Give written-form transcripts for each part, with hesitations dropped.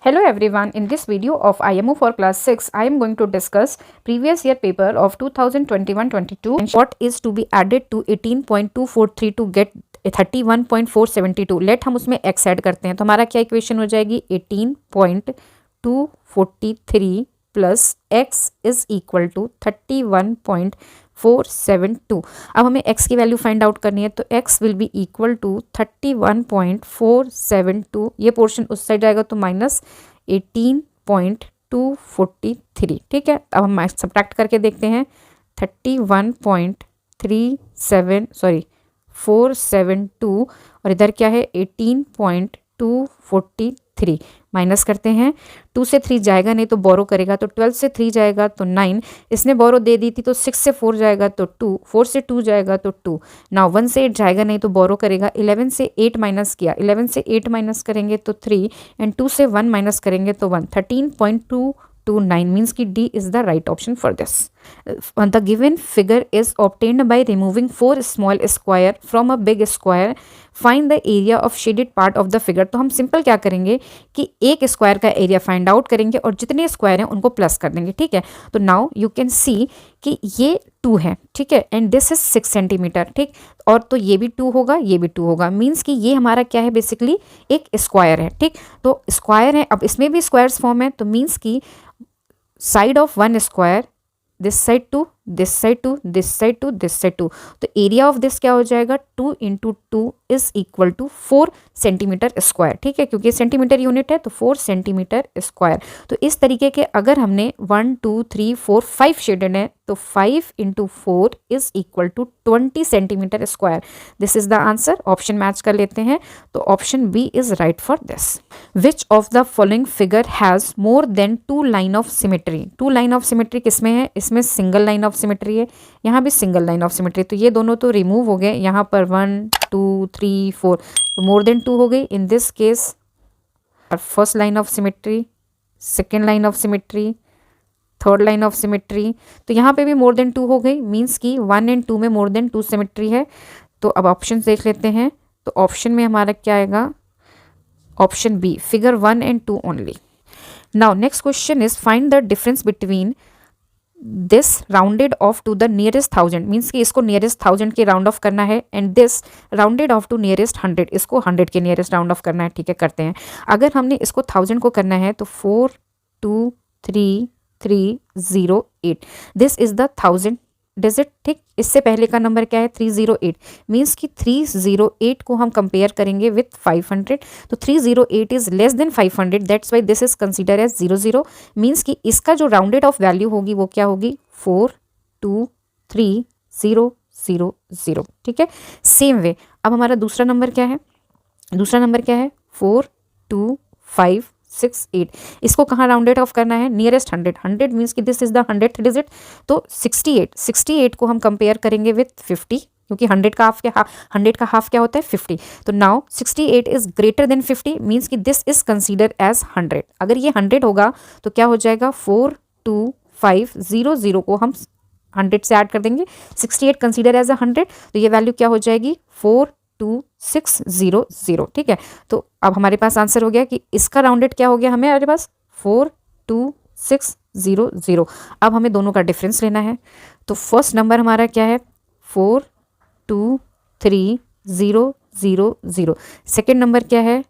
Hello everyone, in this video of IMO for class 6, I am going to discuss previous year paper of 2021-22 and what is to be added to 18.243 to get 31.472. Late हम उसमें x add करते हैं तो हमारा क्या equation हो जाएगी 18.243 plus x is equal to 31.472. अब हमें x की वैल्यू फाइंड आउट करनी है तो x will be equal to 31.472. ये पोर्शन उस साइड जाएगा तो माइनस 18.243. ठीक है, अब हम सब्ट्रैक्ट करके देखते हैं 472 और इधर क्या है 18.243. माइनस करते हैं 2 से 3 जाएगा नहीं तो बोरो करेगा तो 12 से 3 जाएगा तो 9. इसने बोरो दे दी थी तो 6 से 4 जाएगा तो 2, 4 से 2 जाएगा तो 2. नाउ 1 से 8 जाएगा नहीं तो बोरो करेगा. 11 से 8 माइनस किया, 11 से 8 माइनस करेंगे तो 3 एंड 2 से 1 माइनस करेंगे तो 1. 13.229 means कि D is the right option for this. The given figure is obtained by removing 4 small square from a big square. Find the area of shaded part of the figure. तो हम simple क्या करेंगे कि एक square का area find out करेंगे और जितने स्क्वायर हैं उनको प्लस कर देंगे. ठीक है, तो नाउ यू कैन सी कि ये 2 है. ठीक है, एंड दिस इज 6 सेंटीमीटर. ठीक, और तो ये भी 2 होगा, ये भी 2 होगा. मीन्स कि ये हमारा क्या है बेसिकली एक स्क्वायर है. ठीक, तो स्क्वायर है. अब इसमें भी स्क्वायर्स फॉर्म है तो मीन्स कि side of one square this side two this side two this side two this side two. तो एरिया ऑफ दिस क्या हो जाएगा 2 into 2 is equal to 4 centimetre square. ठीक है, क्योंकि सेंटीमीटर यूनिट है तो 4 सेंटीमीटर स्क्वायर. तो इस तरीके के अगर हमने 1 2 3 4 5 शेडेड है तो 5 into 4 is equal to 20 centimetre square. This is the answer. Option match कर लेते हैं तो option B is right for this. Which of the following figure has more than 2 line of symmetry. 2 line of symmetry किसमें है? इसमें single line of symmetry है, यहाँ भी सिंगल लाइन ऑफ सिमेट्री. तो ये दोनों तो रिमूव हो गए. यहाँ पर 1 2 3 4 तो मोर देन 2 हो गई. इन this case first line of symmetry, second line of symmetry, third line of symmetry. तो यहाँ पे भी मोर देन 2 हो गई. मीन्स कि 1 एंड 2 में मोर देन 2 सिमेट्री है. तो अब ऑप्शन देख लेते हैं. तो ऑप्शन में हमारा क्या आएगा? Option B, figure 1 and 2 only. Now next question is find the difference between this rounded off to the nearest 1000. Means कि इसको नियरेस्ट 1000 के राउंड ऑफ करना है and this rounded off to nearest 100. इसको 100 के नियरेस्ट राउंड ऑफ करना है. ठीक है, करते हैं. अगर हमने इसको 1000 को करना है तो 42338. This is the 1000 digit. ठीक, इससे पहले का नंबर क्या है 308. मीन्स कि 308 को हम कंपेयर करेंगे विथ 500. तो 308 is less than 500. That's why this is consider as 00. Means कि इसका जो राउंडेड ऑफ वैल्यू होगी वो क्या होगी 42300. ठीक है, सेम वे. अब हमारा दूसरा नंबर क्या है? दूसरा नंबर क्या है 42568. इसको कहाँ राउंडेड ऑफ करना है? नियरेस्ट 100. 100 मीन्स कि this is the 100th digit. तो 68 को हम कंपेयर करेंगे विथ 50 क्योंकि 100 का हाफ क्या होता है 50. तो now 68 is greater then 50. Means कि दिस इज कंसीडर एज 100. अगर ये 100 होगा तो क्या हो जाएगा 42500 को हम 100 से ऐड कर देंगे. 68 कंसीडर एज 100 तो ये वैल्यू क्या हो जाएगी 42600. ठीक है, तो अब हमारे पास आंसर हो गया कि इसका राउंडेड क्या हो गया हमारे पास 42600. अब हमें दोनों का डिफरेंस लेना है. तो फर्स्ट नंबर हमारा क्या है 42300. सेकेंड नंबर क्या है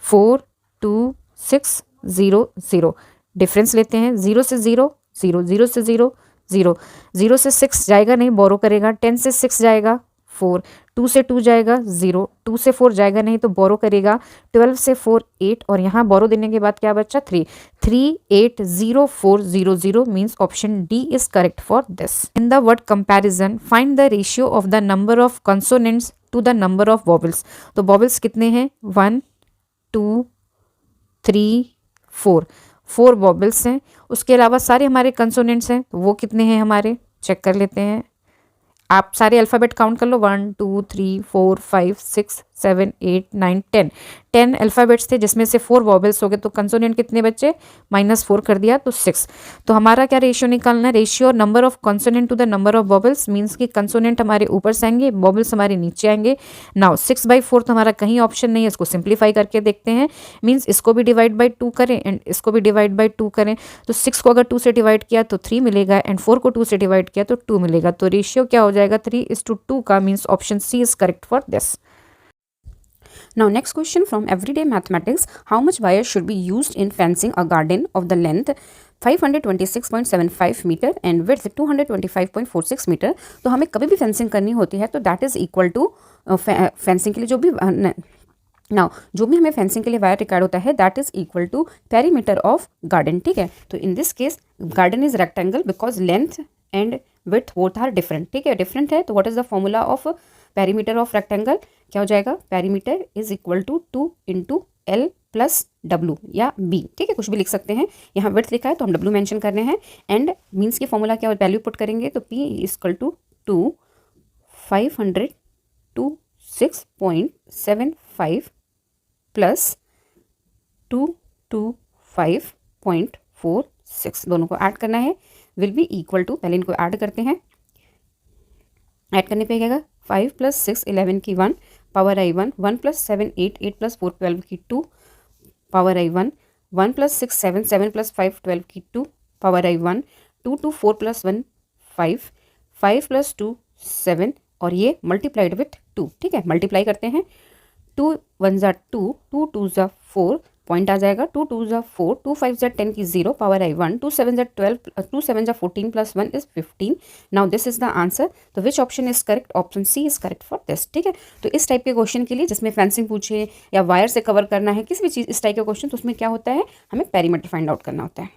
42600. डिफरेंस लेते हैं. 0 से 0 0, 0 से 0 0, 0 से 6 जाएगा नहीं बोरो करेगा. 10 से 6 जाएगा 4, 2 से 2 जाएगा 0, 2 से 4 जाएगा नहीं तो बोरो करेगा. 12 से 4 8 और यहाँ बोरो देने के बाद क्या बच्चा 3. 380400 means option D is correct for this. In the word comparison find the ratio of the number of consonants to the number of vowels. तो वॉवल्स कितने हैं 1 2 3 4. 4 वॉवल्स हैं. उसके अलावा सारे हमारे कंसोनेंट्स हैं तो वो कितने हैं हमारे चेक कर लेते हैं. आप सारे अल्फ़ाबेट काउंट कर लो 1 2 3 4 5 6 7 8 9 10 10 अल्फ़ाबेट्स थे जिसमें से 4 वॉबल्स हो गए, तो कंसोनेंट कितने बच्चे, -4 कर दिया तो 6। तो हमारा क्या रेशियो निकालना है, ratio number of consonant to the number of vowels, means कि कंसोनेंट हमारे ऊपर से आएंगे, वॉबल्स हमारे नीचे आएंगे। नाउ 6/4 तो हमारा कहीं ऑप्शन नहीं है, इसको सिंप्लीफाई करके देखते हैं, मीन्स इसको भी डिवाइड बाई 2 करें एंड इसको भी डिवाइड बाई 2 करें। तो 6 को अगर 2 से डिवाइड किया तो 3 मिलेगा एंड 4 को 2 से डिवाइड किया तो 2 मिलेगा। तो रेशियो क्या हो जाएगा, 3:2 का, means option C is correct for this. Now next question from everyday mathematics. How much wire should be used in fencing a garden of the length 526.75 metre and width 225.46 metre. तो हमें कभी भी fencing करनी होती है तो that is equal to fencing के लिए जो भी जो भी हमें फेंसिंग के लिए वायर रिक्वायर्ड होता है that is equal to perimeter of garden. ठीक है, तो in this case garden is rectangle because length and width both are different. ठीक है, डिफरेंट है तो what is the formula of perimeter of rectangle, क्या हो जाएगा, perimeter is equal to 2 × L + W या B। ठीक है, कुछ भी लिख सकते हैं, यहाँ विड्थ लिखा है तो हम W मेंशन कर रहे हैं एंड मीन्स की फॉर्मूला क्या वैल्यू पुट करेंगे तो P = 2 526.75 + 225.46 दोनों को ऐड करना है, विल बी इक्वल टू, पहले इनको ऐड करते हैं, ऐड करने पे क्या 5 + 6 11 की 1 पावर i 1 1 + 7 8 8 + 4 12 की 2 पावर i 1 1 + 6 7 7 + 5 12 की 2 पावर i 1 2 2 4 + 1 5 5 + 2 7 और ये मल्टीप्लाइड विथ 2। ठीक है, मल्टीप्लाई करते हैं, 2 1 = 2 2 2 = 4 पॉइंट आ जाएगा, 2 2 = 4 2 5 = 10 की 0 power i 1 2 7 = 12 2 7 = 14 + 1 is 15। Now this is the answer, तो which option is correct, option C is correct for this. ठीक है, तो इस टाइप के क्वेश्चन के लिए जिसमें फेंसिंग पूछे या वायर से कवर करना है किसी भी चीज़ इस टाइप के क्वेश्चन, तो उसमें क्या होता है, हमें पेरीमीटर फाइंड आउट करना होता है।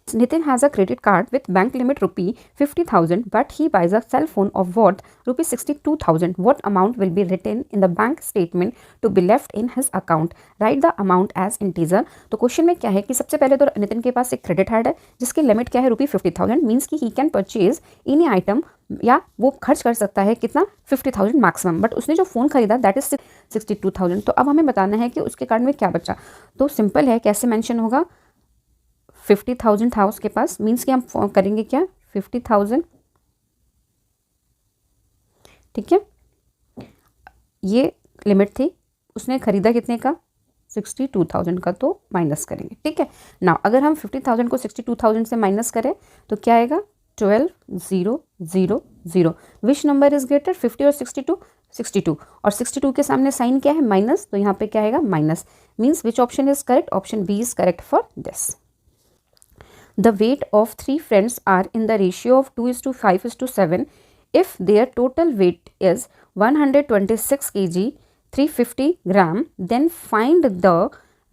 Nitin has a credit card with bank limit rupee 50,000 but he buys a cell phone of worth rupee 62,000. What amount will be written in the bank statement to be left in his account? Write the amount as integer. तो question में क्या है कि सबसे पहले तो नितिन के पास एक क्रेडिट कार्ड है जिसकी लिमिट क्या है ₹50,000, मीन्स कि he can purchase any item या वो खर्च कर सकता है कितना 50,000 मैक्सिमम, बट उसने जो फ़ोन खरीदा दैट इज 62,000। तो अब हमें बताना है कि उसके कार्ड में क्या बचा। तो सिंपल है, कैसे मेंशन होगा, 50,000 था उसके पास, मीन्स कि हम करेंगे क्या 50,000। ठीक है, ये लिमिट थी, उसने खरीदा कितने का 62,000 का, तो माइनस करेंगे। ठीक है, ना अगर हम 50,000 को 62,000 से माइनस करें तो क्या आएगा 12,000। विच नंबर इज ग्रेटर 50 और 62, 62 और 62 के सामने साइन क्या है माइनस, तो यहाँ पे क्या आएगा minus, means which option is correct, option B is correct for this. The weight of 3 friends are in the ratio of 2:5:7. If their total weight is 126 kg, 350 gram, then find the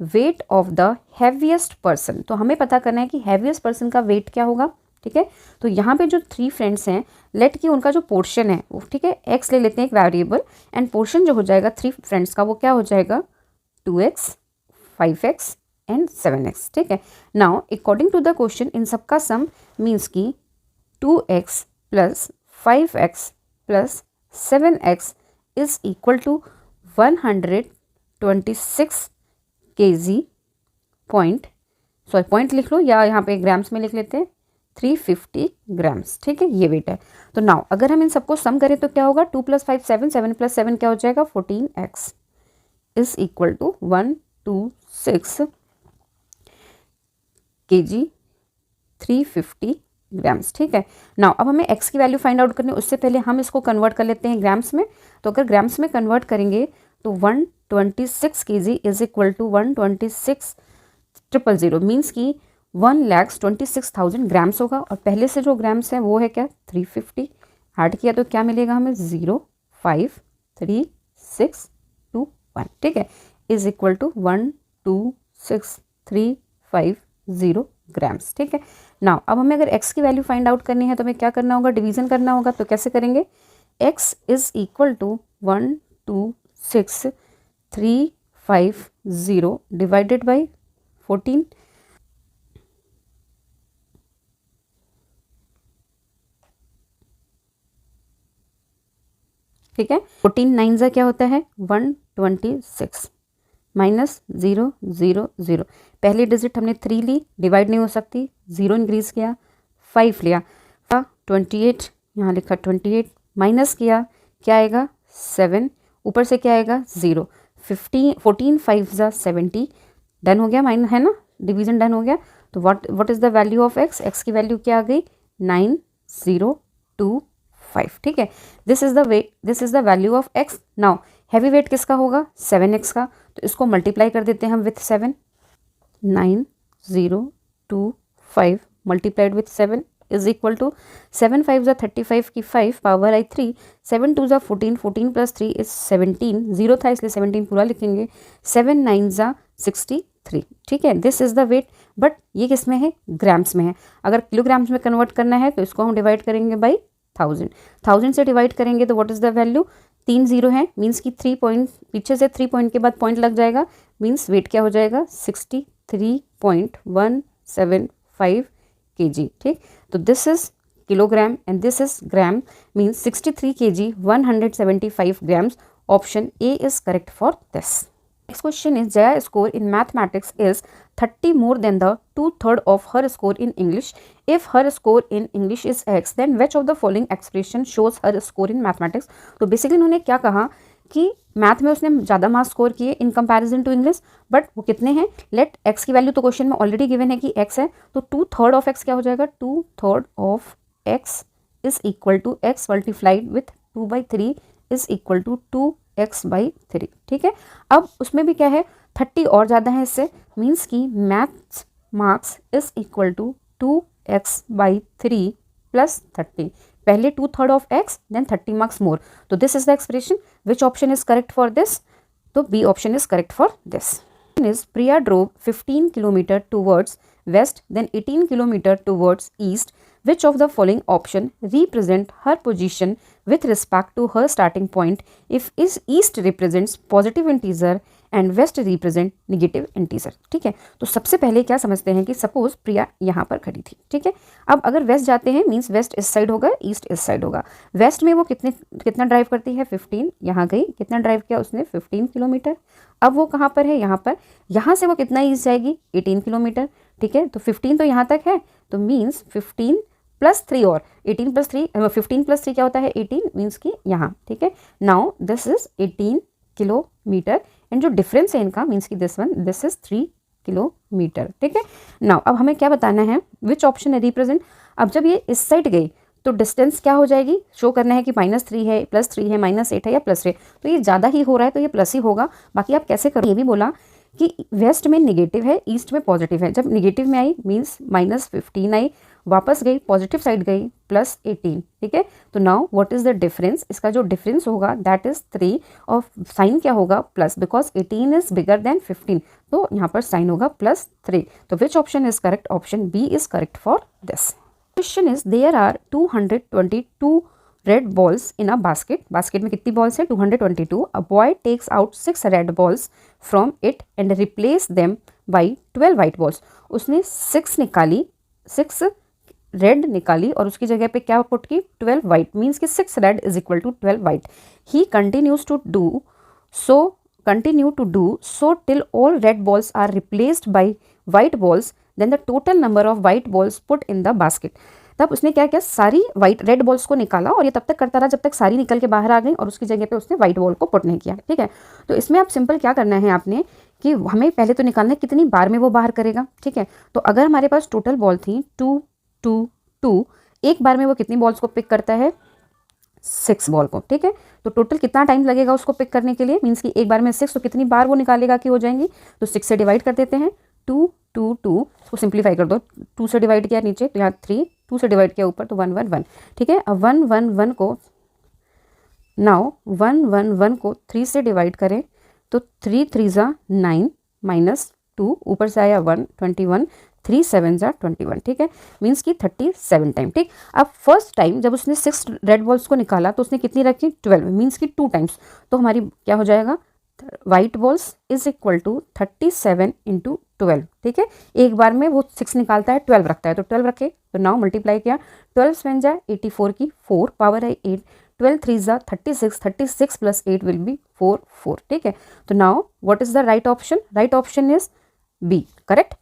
weight of the heaviest person। तो हमें पता करना है कि heaviest person का weight क्या होगा। ठीक है, तो यहाँ पे जो 3 फ्रेंड्स हैं, लेट कि उनका जो पोर्शन है वो, ठीक है, x ले लेते हैं एक वेरिएबल, एंड पोर्शन जो हो जाएगा 3 फ्रेंड्स का वो क्या हो जाएगा 2x 5x एंड 7x। ठीक है, now according to the question in सबका सम मीन्स की 2x + 5x + 7x is equal to 126 kg point लिख लो या यहाँ पे ग्राम्स में लिख लेते हैं 350 ग्राम्स। ठीक है, ये वेट है। तो नाउ अगर हम इन सबको सम करें तो क्या होगा 2 + 5 7 7 + 7 क्या हो जाएगा 14x is equal to 126 kg 350 grams. ठीक है, नाउ अब हमें x की वैल्यू फाइंड आउट करनी है, उससे पहले हम इसको कन्वर्ट कर लेते हैं ग्राम्स में। तो अगर ग्राम्स में कन्वर्ट करेंगे तो 126 kg is equal to 126,000 means की 1,26,000 ग्राम्स होगा, और पहले से जो ग्राम्स है वो है क्या 350, ऐड किया तो क्या मिलेगा हमें 053,621। ठीक है, इज इक्वल टू 126,350 ग्राम्स। ठीक है, नाउ अब हमें अगर x की वैल्यू फाइंड आउट करनी है तो हमें क्या करना होगा, डिवीजन करना होगा। तो कैसे करेंगे, x is equal to 126,350 divided by 14। ठीक है। 14 9 जा क्या होता है 126 माइनस 0 0 0, पहली डिजिट हमने 3 ली, डिवाइड नहीं हो सकती, 0 इंक्रीज किया, 5 लिया, 28 यहाँ लिखा 28 माइनस किया, क्या आएगा 7, ऊपर से क्या आएगा 0, 14 5 जा 70, डन हो गया, माइनस है ना, डिवीजन डन हो गया। तो what is the value of x, x की वैल्यू क्या आ गई 9025, ठीक है। This is the value of x. Now heavy weight किसका होगा 7x का, तो इसको मल्टीप्लाई कर देते हैं हम with 7, 9025 multiplied with 7 is equal to 7 5 जा 35 की 5 पावर आई 3, 7 2 जा 14, 14 प्लस 3 इज 17, 0 था इसलिए 17 पूरा लिखेंगे, 7 9 जा 63, ठीक है। This is the weight, but ये किस में है ग्राम्स में है। अगर किलोग्राम्स में कन्वर्ट करना है तो इसको हम डिवाइड करेंगे बाई 1000 से डिवाइड करेंगे तो व्हाट इज द वैल्यू, 3 0 है, मीन्स की 3 पॉइंट, पीछे से 3 पॉइंट के बाद पॉइंट लग जाएगा, मीन्स वेट क्या हो जाएगा 63.175 kg, ठीक। तो this is kilogram and this is gram, means 63 kg 175 grams. Option A is correct for this. Next question is Jaya score in mathematics is 30 more than the 2/3 of her score in English. If her score in English is X, then which of the following expression shows her score in mathematics? तो basically उन्होंने क्या कहा कि math में उसने ज़्यादा marks score किए in comparison to English, but वो कितने हैं, लेट एक्स की वैल्यू तो क्वेश्चन में ऑलरेडी गिवन है कि एक्स है, तो 2/3 ऑफ एक्स क्या हो जाएगा, 2/3 of x is equal to x multiplied with 2/3 is equal to 2x/3, ठीक है। अब उसमें भी क्या है 30 और ज़्यादा है इससे, मीन्स की maths marks is equal to 2x/3 plus 30, पहले 2/3 of x then 30 marks more, तो this is the expression. Which option is correct for this, तो B option is correct for this. Is Priya drove 15 kilometre towards west then 18 kilometer towards east. Which of the following option represent her position with respect to her starting point if is east represents positive integer and west represent negative integer, ठीक है। तो सबसे पहले क्या समझते हैं कि suppose प्रिया यहाँ पर खड़ी थी, ठीक है। अब अगर वेस्ट जाते हैं मीन्स वेस्ट इस साइड होगा, ईस्ट इस साइड होगा। वेस्ट में वो कितना ड्राइव करती है 15, यहाँ गई, कितना ड्राइव किया उसने 15 किलोमीटर। अब वो कहाँ पर है, यहाँ पर, यहाँ से वो कितना ईस्ट जाएगी 18 किलोमीटर, ठीक है। तो 15 तो यहाँ तक है, तो मीन्स 15 प्लस 3 और 18 प्लस 3, 15 प्लस 3 क्या होता है 18, मीन्स की यहाँ, ठीक है। Now this is 18 kilometre and जो डिफरेंस है इनका मीन्स की दिस इज 3 किलोमीटर, ठीक है। नाउ अब हमें क्या बताना है, विच ऑप्शन है रिप्रेजेंट। अब जब ये इस साइड गई तो डिस्टेंस क्या हो जाएगी, शो करना है कि -3 है, +3 है, -8 है या +3, तो ये ज़्यादा ही हो रहा है तो ये प्लस ही होगा। बाकी आप कैसे करो, ये भी बोला कि वेस्ट में नेगेटिव है, ईस्ट में पॉजिटिव है। जब नेगेटिव में आई मीन्स -15 आई, वापस गई पॉजिटिव साइड गई +18, ठीक है। तो now what is the difference, इसका जो डिफरेंस होगा दैट इज 3 और साइन क्या होगा plus, because 18 is bigger than 15, तो यहाँ पर साइन होगा +3। तो which option is correct, option B is correct for this. Question is there are 222 red balls in a basket. Basket में कितनी बॉल्स है 222। A boy takes out 6 red balls from it and replace them by 12 white balls. उसने 6 red निकाली और उसकी जगह पे क्या पुट की 12 वाइट, मीन्स कि 6 red is equal to 12 white. He continues to do so till all red balls are replaced by white balls, then the total number of white balls put in the basket. तब उसने क्या किया, सारी red balls को निकाला और ये तब तक करता रहा जब तक सारी निकल के बाहर आ गई और उसकी जगह पे उसने व्हाइट बॉल को पुट नहीं किया, ठीक है। तो इसमें आप सिंपल क्या करना है आपने कि हमें पहले तो निकालना है कितनी बार में वो बाहर करेगा, ठीक है। तो अगर हमारे पास टोटल बॉल थी 2 2 2, एक बार में वो कितनी बॉल्स को पिक करता है 6 बॉल को, ठीक है। तो टोटल कितना टाइम लगेगा उसको पिक करने के लिए, मीन्स कि एक बार में 6, तो कितनी बार वो निकालेगा कि हो जाएंगी, तो 6 से डिवाइड कर देते हैं, 2 2 2 उसको सिंप्लीफाई कर दो, 2 से डिवाइड किया नीचे तो यहाँ 3, 2 से डिवाइड किया ऊपर तो 1 1 1, ठीक है। अब 1 1 1 को नाउ 1 1 1 को 3 से डिवाइड करें तो 3 3 जा 9 -2 ऊपर से आया 1 21, 3 7 जा 21, ठीक है, मीन्स की 37 टाइम, ठीक। अब फर्स्ट टाइम जब उसने 6 रेड बॉल्स को निकाला तो उसने कितनी रखी 12, मीन्स की 2 टाइम्स, तो हमारी क्या हो जाएगा white balls is equal to 37 × 12, ठीक है। एक बार में वो 6 निकालता है 12 रखता है तो 12 रखे, तो नाउ मल्टीप्लाई किया 12 7 जा 84 की 4 पावर है 8, 12 3 ज़ा 36, 36 प्लस 8 विल बी 4 4, ठीक है। तो now what is the right option? Right option is B, correct.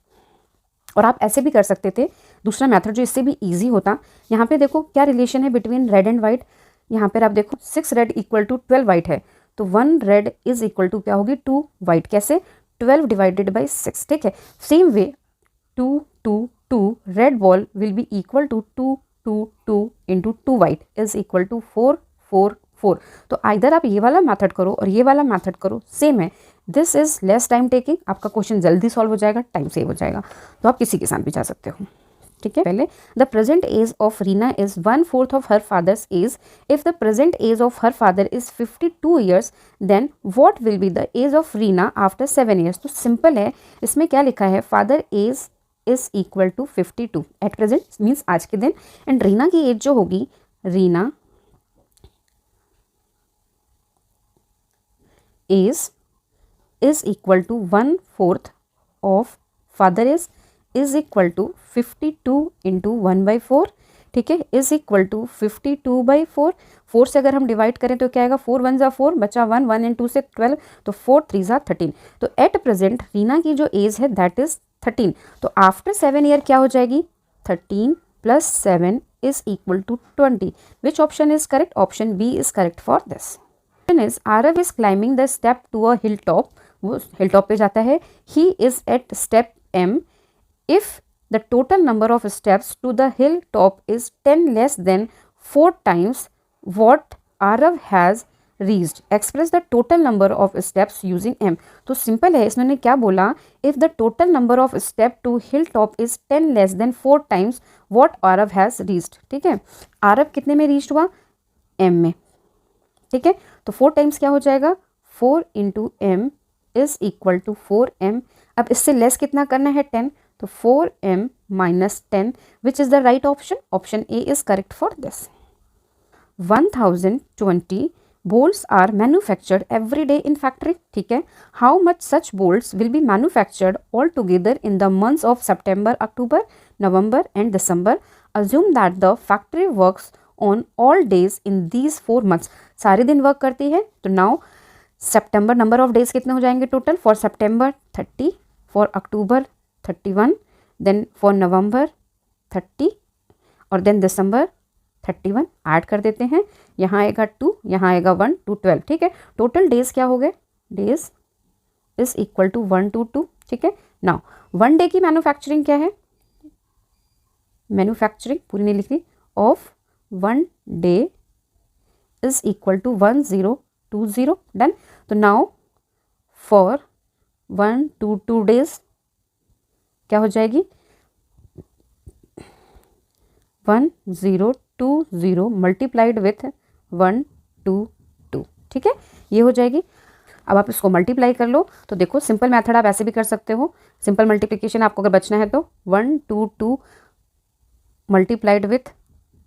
और आप ऐसे भी कर सकते थे, दूसरा मेथड जो इससे भी इजी होता। यहाँ पे देखो क्या रिलेशन है बिटवीन रेड एंड वाइट। यहाँ पर आप देखो 6 रेड इक्वल टू 12 वाइट है, तो 1 रेड इज इक्वल टू क्या होगी 2 वाइट। कैसे? 12 डिवाइडेड बाई 6, ठीक है। Same way 2 2 2 red ball will be equal to 2 2 2 into 2 white is equal to 4 4 4। तो आइदर आप ये वाला मेथड करो और ये वाला मेथड करो, सेम है। This is less time taking, आपका क्वेश्चन जल्दी सॉल्व हो जाएगा, टाइम सेव हो जाएगा। तो आप किसी के साथ भी जा सकते हो, ठीक है। पहले the present age of Reena is 1/4 of her father's age. If the present age of her father is 52 years, then what will be the age of Reena after 7 years. तो सिंपल है, इसमें क्या लिखा है, father age is equal to 52 at present, means आज के दिन, and Reena की एज जो होगी, Reena age is equal to 1/4 of father age is equal to 52 into 1/4, ठीक है, इज इक्वल टू 52/4। 4 से अगर हम डिवाइड करें तो क्या आएगा, 4 1 ज़ा 4, बचा 1, 1 एंड 2 से 12, तो 4 3 ज़ा 13। तो एट प्रेजेंट रीना की जो एज है दैट इज 13। तो आफ्टर 7 ईयर क्या हो जाएगी, 13 plus 7 is equal to 20। Which option is correct? Option B is correct for this. Is Aarav is climbing the step to a hill top, वो हिल टॉप पे जाता है। He is at step M. If the total number of steps to the hilltop is 10 less than 4 times what Arav has reached, express the total number of steps using m। तो simple है, इसने क्या बोला, if the total number of step to hilltop is 10 less than 4 times what Arav has reached, ठीक है। आरव कितने में reach हुआ, m में, ठीक है। तो 4 टाइम्स क्या हो जाएगा, 4 into M is equal to 4m। अब इससे लेस कितना करना है, 10, तो 4m minus 10, which is the right option? Option A is correct for this. 1020 bolts are manufactured every day in factory, ठीक है। How much such bolts will be manufactured altogether in the months of September, October, November and December? Assume that the factory works on all days in these 4 months. सारे दिन work करती है। तो now September number of days कितने हो जाएंगे total, for September 30, for October 31, then for November 30 और then दिसंबर 31 add कर देते हैं। यहाँ आएगा 2, यहाँ आएगा 1 2 12, ठीक है। टोटल डेज क्या हो गए, डेज इज इक्वल टू 1 2 2, ठीक है। नाउ 1 डे की मैन्युफैक्चरिंग क्या है, मैन्युफैक्चरिंग पूरी नहीं लिखी, of 1 day is equal to 1020, done. तो नाउ फॉर 1 2 2 डेज क्या हो जाएगी, 1020 मल्टीप्लाइड विथ 122, ठीक है, ये हो जाएगी। अब आप इसको मल्टीप्लाई कर लो, तो देखो सिंपल मेथड आप ऐसे भी कर सकते हो। सिंपल मल्टीप्लिकेशन आपको अगर बचना है तो 122 multiplied with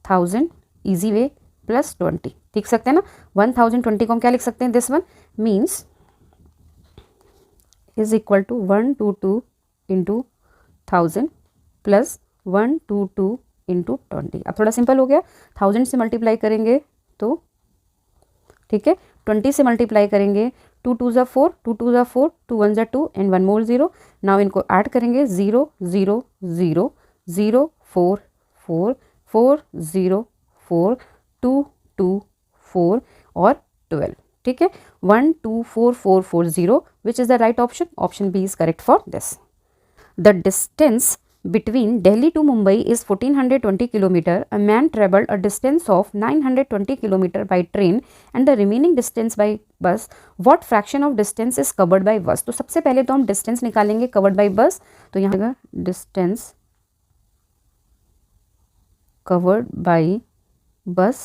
1000, easy way, plus 20, लिख सकते हैं ना। 1020 को हम क्या लिख सकते हैं, this one means is equal to 122 into 1000 plus 122 into 20। अब थोड़ा सिंपल हो गया, 1000 से मल्टीप्लाई करेंगे तो, ठीक है, 20 से मल्टीप्लाई करेंगे, 2 2 ज़ा 4, 2 2 ज़ा 4, 2 1 ज़ा 2 एंड 1 मोर 0। नाउ इनको ऐड करेंगे, 0 0 0 0 4 4 4 0 4 2 2 4 और 12, ठीक है। 1 2 4 4 4 0, which is the right option? Option B is correct for this. The distance between Delhi to Mumbai is 1420 km. A man traveled a distance of 920 km by train and the remaining distance by bus. What fraction of distance is covered by bus? तो सबसे पहले तो हम distance निकालेंगे covered by bus। तो यहाँ आएगा distance covered by bus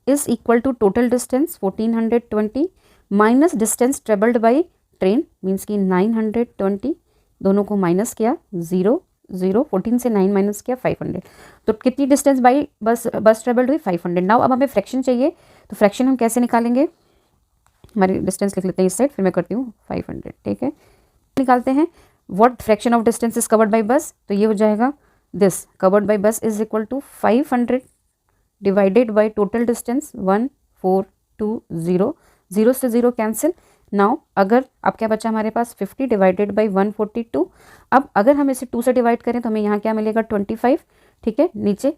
is equal to total distance 1420 minus distance traveled by train means कि 920, दोनों को माइनस किया, 0 0, 14 से 9 माइनस किया 500। तो कितनी डिस्टेंस बाई बस ट्रेवल्ड हुई, 500। नाउ अब हमें फ्रैक्शन चाहिए, तो फ्रैक्शन हम कैसे निकालेंगे, हमारी डिस्टेंस लिख लेते हैं इस साइड, फिर मैं करती हूँ 500, ठीक है। निकालते हैं what fraction of distance is covered by bus, तो ये हो जाएगा this covered by bus is equal to 500 divided by total distance 1 4 2 0, 0 से 0 कैंसिल। नाउ अगर अब क्या बचा हमारे पास 50 डिवाइडेड बाई 142। अब अगर हम इसे 2 से डिवाइड करें तो हमें यहाँ क्या मिलेगा 25, ठीक है। नीचे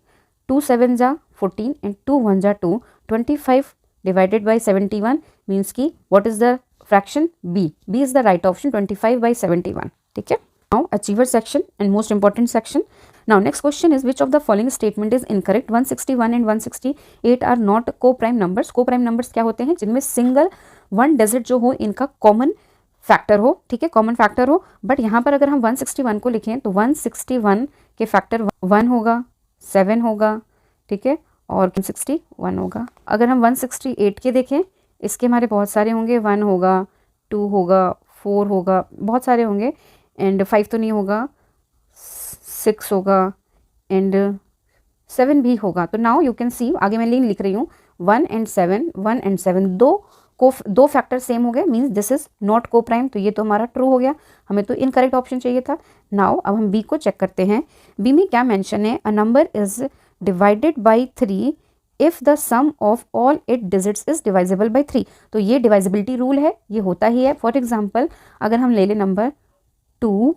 2 7 जा 14 एंड 2 1 जा 2, 25 डिवाइडेड बाई 71 मीन्स की what is the fraction B is the right option 25 by 71, ठीक है। Now achiever section and most important section. Now next question is which of the following statement is incorrect? 161 and 168 are not co-prime numbers. Co-prime numbers क्या होते हैं? जिनमें single one digit जो हो इनका common factor हो, ठीक है, कॉमन फैक्टर हो। बट यहाँ पर अगर हम 161 को लिखें तो 161 के फैक्टर 1 होगा, 7 होगा, ठीक है, और 161 होगा। अगर हम 168 के देखें, इसके हमारे बहुत सारे होंगे, 1 होगा, 2 होगा, 4 होगा, बहुत सारे होंगे, एंड 5 तो नहीं होगा, 6 होगा एंड 7 भी होगा। तो नाउ यू कैन सी, आगे मैं लिख रही हूँ 1 and 7 दो फैक्टर सेम हो गए, मीन्स दिस इज नॉट को प्राइम। तो ये तो हमारा ट्रू हो गया, हमें तो इनकरेक्ट ऑप्शन चाहिए था। नाउ अब हम बी को चेक करते हैं। बी में क्या मेंशन है? A number is divided by 3 if the sum of all it digits is divisible by 3। तो ये डिवाइजिबिलिटी रूल है, ये होता ही है। फॉर एग्जाम्पल अगर हम ले लें नंबर 2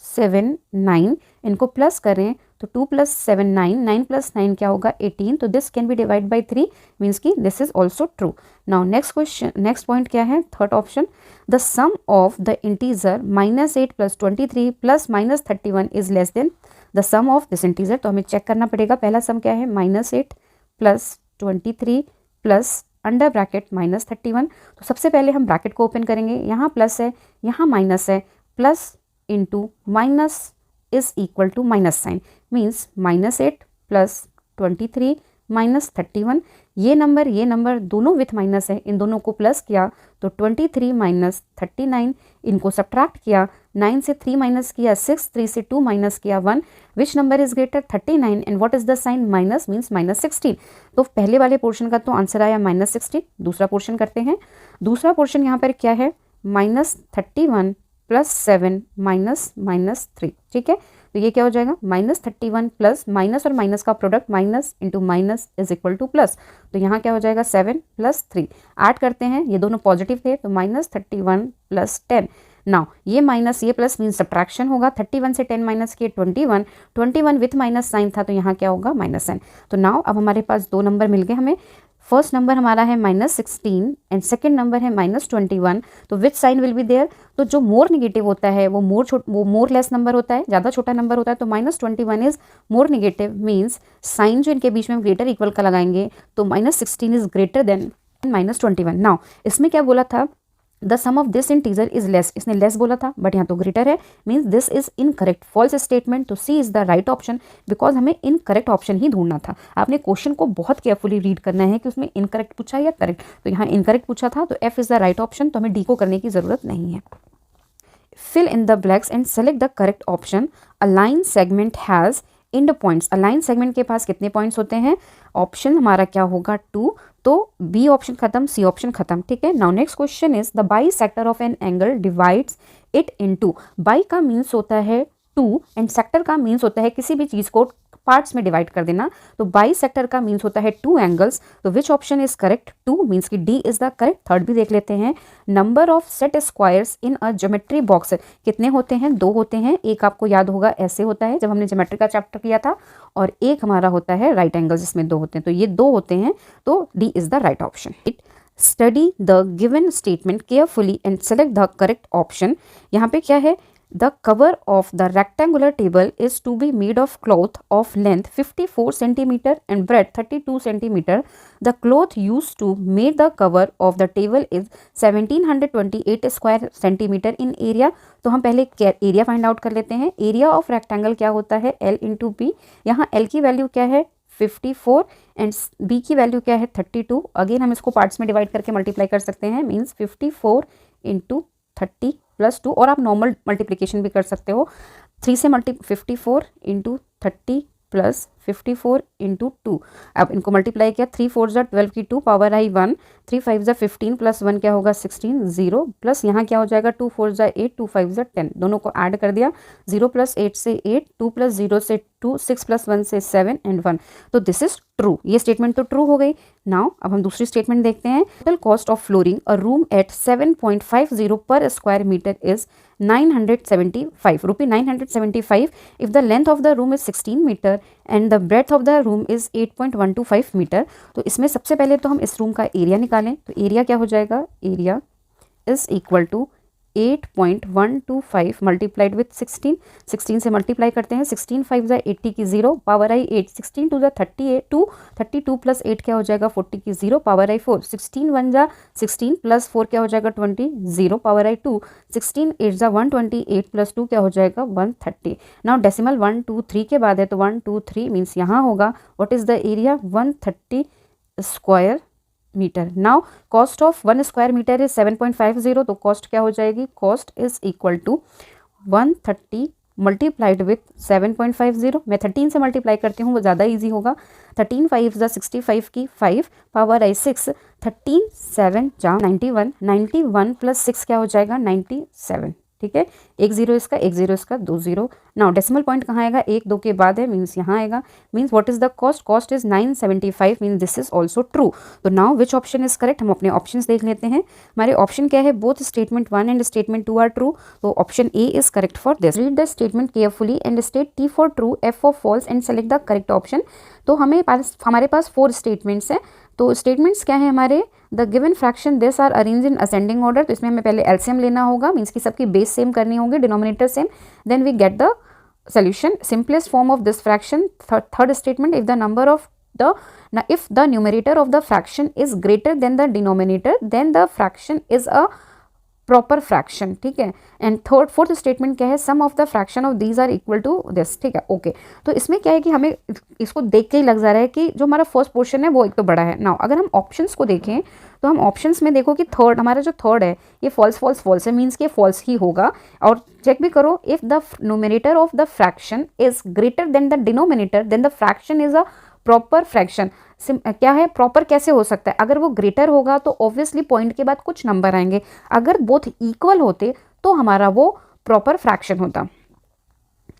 7 9, इनको प्लस करें तो 2 + 7 9, 9 + 9 क्या होगा 18। तो this can be divide by 3 means की this is also true. Now next question, next point क्या है? Third option, the sum of the integer -8 + 23 + -31 is less than the sum of this integer. तो हमें चेक करना पड़ेगा, पहला सम क्या है? -8 + 23 + अंडर ब्रैकेट -31। तो सबसे पहले हम ब्रैकेट को ओपन करेंगे, यहाँ प्लस है, यहाँ माइनस है, plus into minus is equal to minus sign, means -8 + 23 -31। ये नंबर दोनों विथ माइनस है, इन दोनों को प्लस किया तो 23 - 39, इनको सब्ट्रैक्ट किया, 9 से 3 माइनस किया 6, 3 से 2 माइनस किया 1। Which number is greater? 39 and what is the sign? Minus, means -16। तो पहले वाले पोर्शन का तो आंसर आया -16। दूसरा पोर्शन करते हैं। दूसरा पोर्शन यहाँ पर क्या है? -31 + 7 -3, ठीक है। तो ये क्या हो जाएगा? -31 प्लस माइनस और माइनस का product, minus into minus is equal two plus. तो यहाँ क्या हो जाएगा? 7 + 3। ऐड करते हैं, ये दोनों पॉजिटिव थे तो -31 + 10। नाउ ये माइनस ये प्लस मीन्स सब्ट्रैक्शन होगा। 31 से 10 माइनस किए 21 विथ माइनस साइन था तो यहाँ क्या होगा? Minus sign. तो नाउ अब हमारे पास दो नंबर मिल गए हमें। फर्स्ट नंबर हमारा है -16 एंड सेकेंड नंबर है -21। तो which sign will be there? तो जो मोर निगेटिव होता है वो मोर लेस नंबर होता है, ज़्यादा छोटा नंबर होता है। तो -21 is more negative, means sign जो इनके बीच में ग्रेटर इक्वल का लगाएंगे तो -16 इज ग्रेटर देन -21। नाउ इसमें क्या बोला था? The sum of this integer is less, इसने लेस बोला था बट यहाँ तो ग्रेटर है, means this is incorrect, false statement. तो C is the right option, because हमें इनकरेक्ट ऑप्शन ही ढूंढना था। आपने क्वेश्चन को बहुत केयरफुली रीड करना है कि उसमें इनकरेक्ट पूछा या करेक्ट। तो यहाँ इनकरेक्ट पूछा था तो F is the right option, तो हमें डी को करने की जरूरत नहीं है। Fill in the blanks and select the correct option. A line segment has end points. A line segment के पास कितने पॉइंट्स होते हैं? ऑप्शन हमारा क्या होगा? 2। तो बी ऑप्शन खत्म, सी ऑप्शन खत्म, ठीक है। Now next question is the by sector of an angle divides it into. By का मीन्स होता है 2 एंड सेक्टर का मीन्स होता है किसी भी चीज को पार्ट्स में डिवाइड कर देना। तो बाई सेक्टर का मीन्स होता है 2 एंगल्स। तो which option is correct? 2 means की D is the correct. Third भी देख लेते हैं। Number of set squares in a geometry box कितने होते हैं? 2 होते हैं। एक आपको याद होगा ऐसे होता है जब हमने ज्योमेट्री का चैप्टर किया था, और एक हमारा होता है राइट एंगल जिसमें 2 होते हैं। तो ये 2 होते हैं, तो D is the right option. Study the given statement carefully and select the correct option. यहाँ पे क्या है? The cover of the rectangular table is to be made of cloth of length 54 cm and breadth 32 cm. The cloth used to make the cover of the table is 1728 square centimeter in area. तो हम पहले area find out कर लेते हैं। Area of rectangle क्या होता है? L into B. यहाँ L की वैल्यू क्या है? 54 एंड B की वैल्यू क्या है? 32। अगेन हम इसको पार्ट्स में डिवाइड करके मल्टीप्लाई कर सकते हैं, मीन्स 54 इंटू 30 + 2, और आप नॉर्मल मल्टीप्लिकेशन भी कर सकते हो। 3 से 54 इंटू 30 प्लस 54 इंटू 2। अब इनको मल्टीप्लाई किया, 3 4 जा 12 की 2 पावर आई 1, 3 5 जा 15 प्लस 1 क्या होगा 16, 0 प्लस यहाँ क्या हो जाएगा 2 4 जा 8, 2 5 जा 10, दोनों को ऐड कर दिया, 0 प्लस 8 से 8, 2 प्लस 0 से 2, 6 प्लस 1 से 7 एंड 1। तो दिस इज ट्रू, ये स्टेटमेंट तो ट्रू हो गई। नाउ अब हम दूसरी स्टेटमेंट देखते हैं। Total cost of flooring a room at 7.50 पर स्क्वायर मीटर इज 975 रुपये 975 if the length of the room is 16 metre and the breadth of the room is 8.125 metre. तो इसमें सबसे पहले तो हम इस रूम का एरिया निकालें, तो एरिया क्या हो जाएगा, area is equal to 8.125 multiplied with 16, 16 से मल्टीप्लाई करते हैं, 16 5 जा 80 की 0 पावर आई 8, 16 2 जा 38 32 प्लस 8 क्या हो जाएगा 40 की 0 पावर आई 4, 16 1 जा 16 प्लस 4 क्या हो जाएगा 20 0 पावर आई 2, 16 8 जा 128 प्लस 2 क्या हो जाएगा 130। नाउ डेसिमल 1 2 3 के बाद है तो 1 2 3 मीन्स यहाँ होगा what is the area 130 square metre. Now cost of 1 square metre is 7.50, तो कॉस्ट क्या हो जाएगी, cost is equal to 130 multiplied with 7.50। मैं 13 से मल्टीप्लाई करती हूँ, वो ज़्यादा इजी होगा। 13 5 जा 65 की 5 पावर आई 6, 13 7 जा 91, 91 प्लस 6 क्या हो जाएगा 97। ठीक है, 1 0 इसका 1 0 इसका 2 0। नाउ डेसिमल पॉइंट कहाँ आएगा, 1 2 के बाद है, मीन्स यहाँ आएगा। Means what is the cost, cost is 975, means this is also true. तो now which option is correct, हम अपने ऑप्शंस देख लेते हैं। हमारे ऑप्शन क्या है, both statement 1 and statement 2 are true, तो option A is correct for this. Read the statement carefully and state T for true, F for false and select the correct option. तो हमारे पास 4 statements हैं। तो statements क्या है हमारे, the given fraction this are arrange in ascending order, तो इसमें हमें पहले एलसीएम लेना होगा, मीन्स की सबकी बेस सेम करनी होगी, denominator same, then we get the solution, simplest form of this fraction। Third statement, if the number of if the numerator of the fraction is greater than the denominator, then the fraction is a proper fraction. ठीक है, and fourth statement क्या है, sum of the fraction of these are equal to this. ठीक है, okay. तो इसमें क्या है कि हमें इसको देख के ही लग जा रहा है कि जो हमारा फर्स्ट पोर्शन है वो एक तो बड़ा है। नाउ अगर हम ऑप्शंस को देखें तो हम ऑप्शंस में देखो कि हमारा जो थर्ड है ये फॉल्स फॉल्स फॉल्स है, मीन्स कि फॉल्स ही होगा। और चेक भी करो, if the numerator of the fraction is greater than the denominator then the fraction is a proper fraction. क्या है, प्रॉपर कैसे हो सकता है, अगर वो ग्रेटर होगा तो ऑब्वियसली पॉइंट के बाद कुछ नंबर आएंगे, अगर बोथ इक्वल होते तो हमारा वो प्रॉपर फ्रैक्शन होता।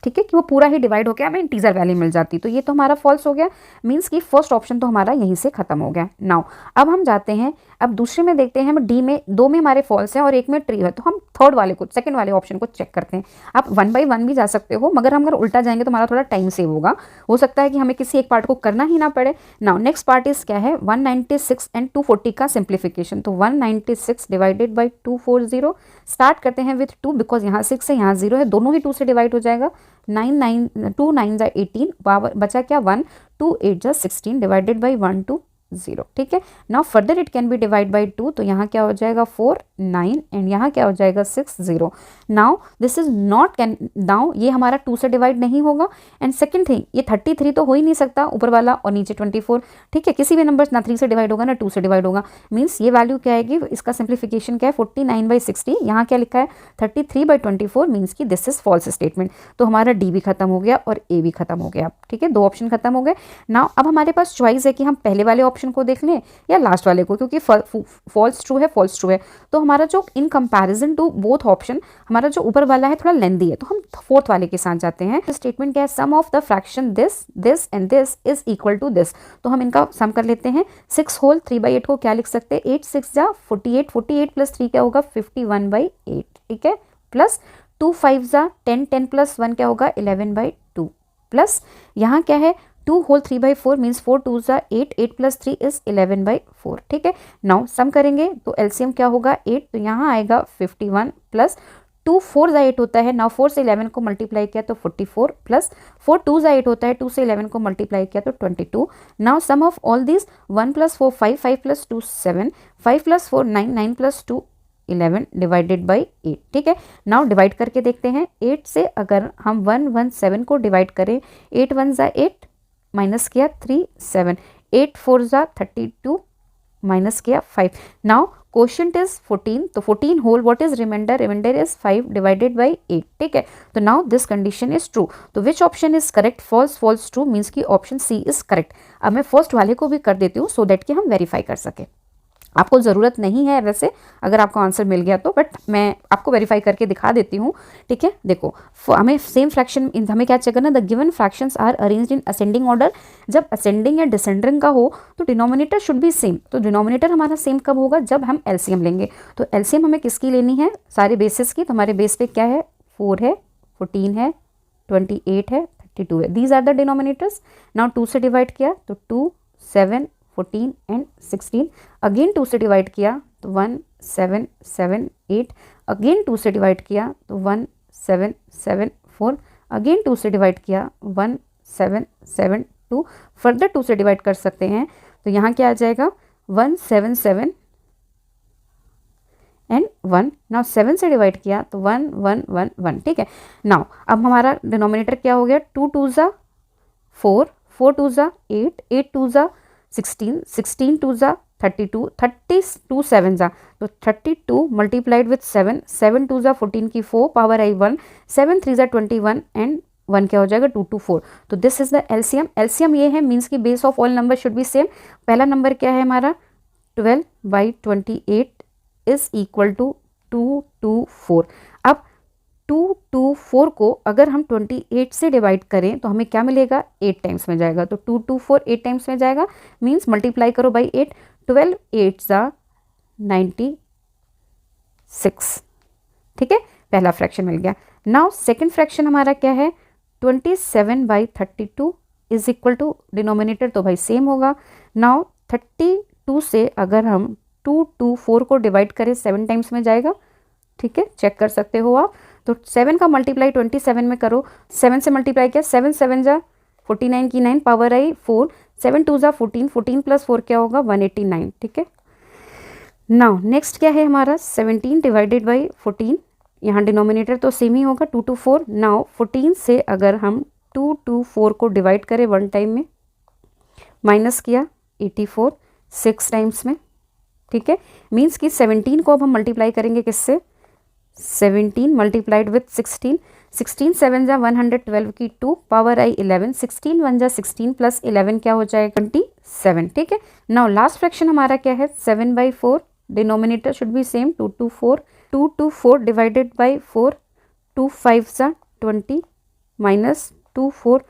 ठीक है, कि वो पूरा ही डिवाइड होकर हमें इंटीजर वैल्यू मिल जाती। तो ये तो हमारा फॉल्स हो गया, मीन्स कि फर्स्ट ऑप्शन तो हमारा यहीं से खत्म हो गया। नाउ अब हम जाते हैं, अब दूसरे में देखते हैं, हम डी में 2 में हमारे फॉल्स हैं और 1 में ट्रू है, तो हम थर्ड वाले को, सेकंड वाले ऑप्शन को चेक करते हैं। आप 1 by 1 भी जा सकते हो, मगर हम अगर उल्टा जाएंगे तो हमारा थोड़ा टाइम सेव होगा, हो सकता है कि हमें किसी एक पार्ट को करना ही ना पड़े। नाउ नेक्स्ट पार्ट इज क्या है, 196 एंड 240 का सिंप्लीफिकेशन। तो 196 डिवाइडेड बाई 240, स्टार्ट करते हैं विथ 2, बिकॉज यहाँ 6 है यहाँ 0 है, दोनों ही 2 से डिवाइड हो जाएगा। 2 9 जा 18, बचा क्या 1, 2 8 जा 16 डिवाइडेड बाई 1 2 0। ठीक है, now further it can be divide by 2, तो यहाँ क्या हो जाएगा 4 9 एंड यहाँ क्या हो जाएगा 6 0। Now this is not can, now ये हमारा 2 से डिवाइड नहीं होगा। एंड सेकंड थिंग, ये 33 तो हो ही नहीं सकता, ऊपर वाला और नीचे 24। ठीक है, किसी भी नंबर ना 3 से डिवाइड होगा ना 2 से डिवाइड होगा, मीन्स ये वैल्यू क्या आएगी, इसका सिंप्लीफिकेशन क्या है 49/60। यहाँ क्या लिखा है 33/24, मीन्स की दिस इज फॉल्स स्टेटमेंट। तो हमारा डी भी खत्म हो गया और ए भी खत्म हो गया। ठीक है, 2 ऑप्शन खत्म हो गए। नाउ अब हमारे पास चॉइस है कि हम पहले वाले ऑप्शन को देख लें या लास्ट वाले को, क्योंकि फॉल्स ट्रू है। तो हमारा जो in comparison to both option, हमारा जो ऊपर वाला है थोड़ा लेंदी है, तो हम फोर्थ वाले के साथ जाते हैं। तो स्टेटमेंट क्या है, sum of the fraction this and this is equal to this. तो हम इनका सम कर लेते हैं। 6 होल 3/8 को क्या लिख सकते हैं, 8 6 जा 48, 48 प्लस 3 क्या होगा 51/8। ठीक है, प्लस 2 5 जा 10, 10 प्लस 1 क्या होगा 11/2, प्लस यहाँ क्या है 2 होल 3/4 मीन्स 4 2 जा 8, 8 प्लस 3 इज 11/4। ठीक है, नाउ सम करेंगे तो एलसीएम क्या होगा 8, तो यहाँ आएगा 51 प्लस 2 4 जा 8 होता है। नाउ 4 से 11 को मल्टीप्लाई किया तो 44 प्लस 4 2 जा 8 होता है, 2 से 11 को मल्टीप्लाई किया तो 22। Now sum of all this 1 plus 4 5, 5 plus 2 7, 5 plus 4 9, 9 plus 2 11 divided by 8। ठीक है, नाउ डिवाइड करके देखते हैं। 8 से अगर हम 117 को डिवाइड करें, 8 1 जा 8 माइनस किया 3 7, 8 4 जा 32 माइनस किया 5. नाउ क्वोशंट इज 14, तो 14 whole, what is remainder, remainder is 5 divided by 8. ठीक है, तो now this condition is true. तो which option is correct, false false true, means की ऑप्शन सी इज करेक्ट. अब मैं फर्स्ट वाले को भी कर देती हूँ सो दैट कि हम वेरीफाई कर सके. आपको ज़रूरत नहीं है वैसे अगर आपको आंसर मिल गया तो, बट मैं आपको वेरीफाई करके दिखा देती हूँ. ठीक है, देखो हमें सेम फ्रैक्शन, हमें क्या चेक करना, the given fractions are arranged in ascending order. जब असेंडिंग या डिसेंडिंग का हो तो डिनोमिनेटर शुड बी सेम. तो डिनोमिनेटर हमारा सेम कब होगा, जब हम एलसीएम लेंगे. तो एलसीएम हमें किसकी लेनी है, सारे बेसिस की. तो हमारे बेस पे क्या है, 4 है, 14 है, 28 है, 32 है. These are the denominators. Now 2 से डिवाइड किया तो 2, 7, 14 एंड 16. अगेन 2 से डिवाइड किया तो 1, 7, 7, 8. अगेन 2 से डिवाइड किया तो 1, 7, 7, 4. अगेन 2 से डिवाइड किया 1, 7, 7, 2. फर्दर 2 से डिवाइड कर सकते हैं तो यहाँ क्या आ जाएगा 1, 7, 7 एंड 1. नाउ 7 से डिवाइड किया तो 1, 1, 1, 1. ठीक है, नाउ अब हमारा डिनोमिनेटर क्या हो गया, 2 2 ज़ा 4, 4 2 ज़ा 8, 8 2 ज़ा 16, 16 2 ज़ा 32, 32 7 ज़ा तो 32 मल्टीप्लाइड विथ 7, 7 2 ज़ा 14 की 4 पावर आई 1, 7 3 ज़ा 21 एंड 1 क्या हो जाएगा 2 2 4. तो this is the LCM. LCM ये है, मीन्स की base of all number should be same. पहला नंबर क्या है हमारा 12/28 इज इक्वल टू 224. अब 224 को अगर हम 28 से डिवाइड करें तो हमें क्या मिलेगा, 8 टाइम्स में जाएगा. तो 224 8 टाइम्स में जाएगा, मीन्स मल्टीप्लाई करो बाई 8. 12 8 ज़ा 96. ठीक है, पहला फ्रैक्शन मिल गया. नाउ सेकंड फ्रैक्शन हमारा क्या है, 27/32 इज इक्वल टू, डिनोमिनेटर तो भाई सेम होगा. नाउ 32 से अगर हम 224 को डिवाइड करें 7 टाइम्स में जाएगा. ठीक है, चेक कर सकते हो आप. तो 7 का मल्टीप्लाई 27 में करो, 7 से मल्टीप्लाई किया, 7 7 जा 49 की 9 पावर आई 4, 7 2 जा 14, 14 प्लस 4 क्या होगा 189. ठीक है, नाउ नेक्स्ट क्या है हमारा 17 डिवाइडेड बाई 14. यहाँ डिनोमिनेटर तो सेम ही होगा 2 2 4. नाउ 14 से अगर हम 2 2 4 को डिवाइड करें 1 टाइम में, माइनस किया 84 6 टाइम्स में. ठीक है, मीन्स कि 17 को अब हम मल्टीप्लाई करेंगे किससे, 17 मल्टीप्लाइड विथ 16, 16 7 जा 112 की 2 पावर आई 11, 16 1 जा 16 प्लस 11 क्या हो जाएगा 27. ठीक है, नाउ लास्ट फ्रैक्शन हमारा क्या है 7/4. Denominator should be same 2 2 4. 2 2 4 divided by 4, 2 5 जा 20 माइनस 2 4,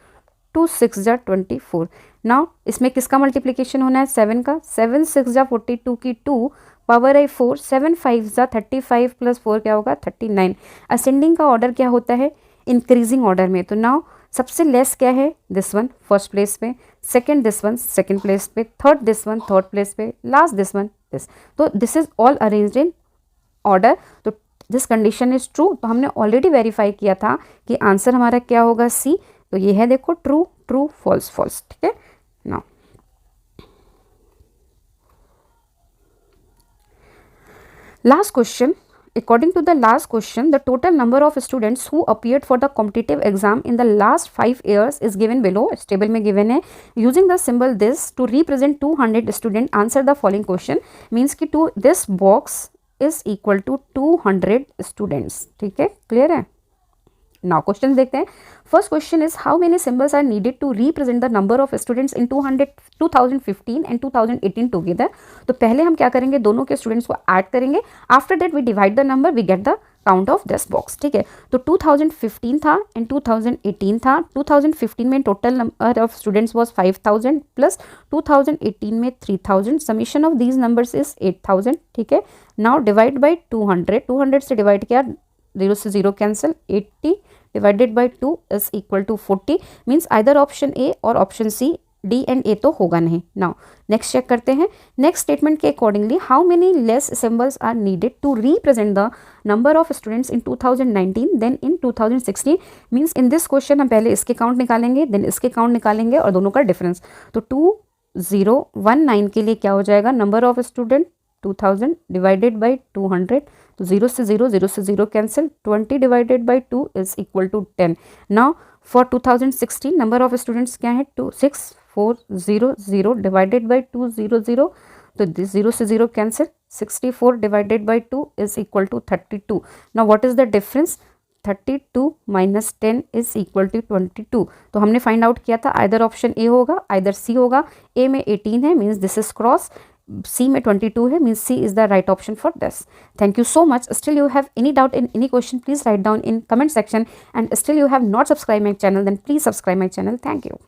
2 6 जा 24. नाउ इसमें किसका मल्टीप्लिकेशन होना है 7 का, 7 6 जा 42 की 2 पावर आई 4, 7 5 जा 35 प्लस 4 क्या होगा 39. असेंडिंग का ऑर्डर क्या होता है, इंक्रीजिंग ऑर्डर में. तो नाउ सबसे लेस क्या है, दिस वन फर्स्ट प्लेस पे, second this one second place पे, third this one third place पे, लास्ट दिस वन दिस. तो this is all arranged in order. तो दिस कंडीशन इज ट्रू. तो हमने ऑलरेडी वेरीफाई किया था कि आंसर हमारा क्या होगा सी. तो ये है देखो ट्रू ट्रू फॉल्स फॉल्स. ठीक है, now last question. According to the last question, the total number of students who appeared for the competitive exam in the last 5 years is given below. इस table में given है. Using the symbol this to represent 200 students, answer the following question. Means कि to this box is equal to 200 students. ठीक है, clear है. Now question देखते हैं. First question is how many symbols are needed to represent the number of students in 2015 and 2018 together. तो पहले हम क्या करेंगे, दोनों के स्टूडेंट्स को ऐड करेंगे. After that we divide the number, we get the count of this box. ठीक है, तो 2015 था एंड 2018 था. 2015 में total number of students was 5000 plus 2018 में 3000. Summation of these numbers is 8000. ठीक है, नाउ डिवाइड बाई 200. 200 से डिवाइड किया, 0 से 0 cancel, 80 divided by 2 is equal to 40. Means either option A और option C, D and A तो होगा नहीं. नाउ नेक्स्ट चेक करते हैं. नेक्स्ट स्टेटमेंट के accordingly how many less symbols are needed to represent the number of students in 2019 then in 2016. Means in this question हम पहले इसके काउंट निकालेंगे, देन इसके काउंट निकालेंगे और दोनों का डिफरेंस. तो 2019 के लिए क्या हो जाएगा, number of student 2000 divided by 200. तो 0 से 0 0 से 0 cancel, 20 divided by 2 is equal to 10. Now for 2016 number of students क्या है 26400 डिवाइडेड बाई 200. तो दिस 0 से 0 cancel, 64 divided by 2 is equal to 32. Now what is the difference? 32 minus 10 is equal to 22. तो हमने find out किया था either option ए होगा, either C होगा. ए में 18 है, means this is cross. C में 22 है, means C is the right option for this. Thank you so much. Still you have any doubt in any question, please write down in comment section. And still you have not subscribed my channel, then please subscribe my channel. Thank you.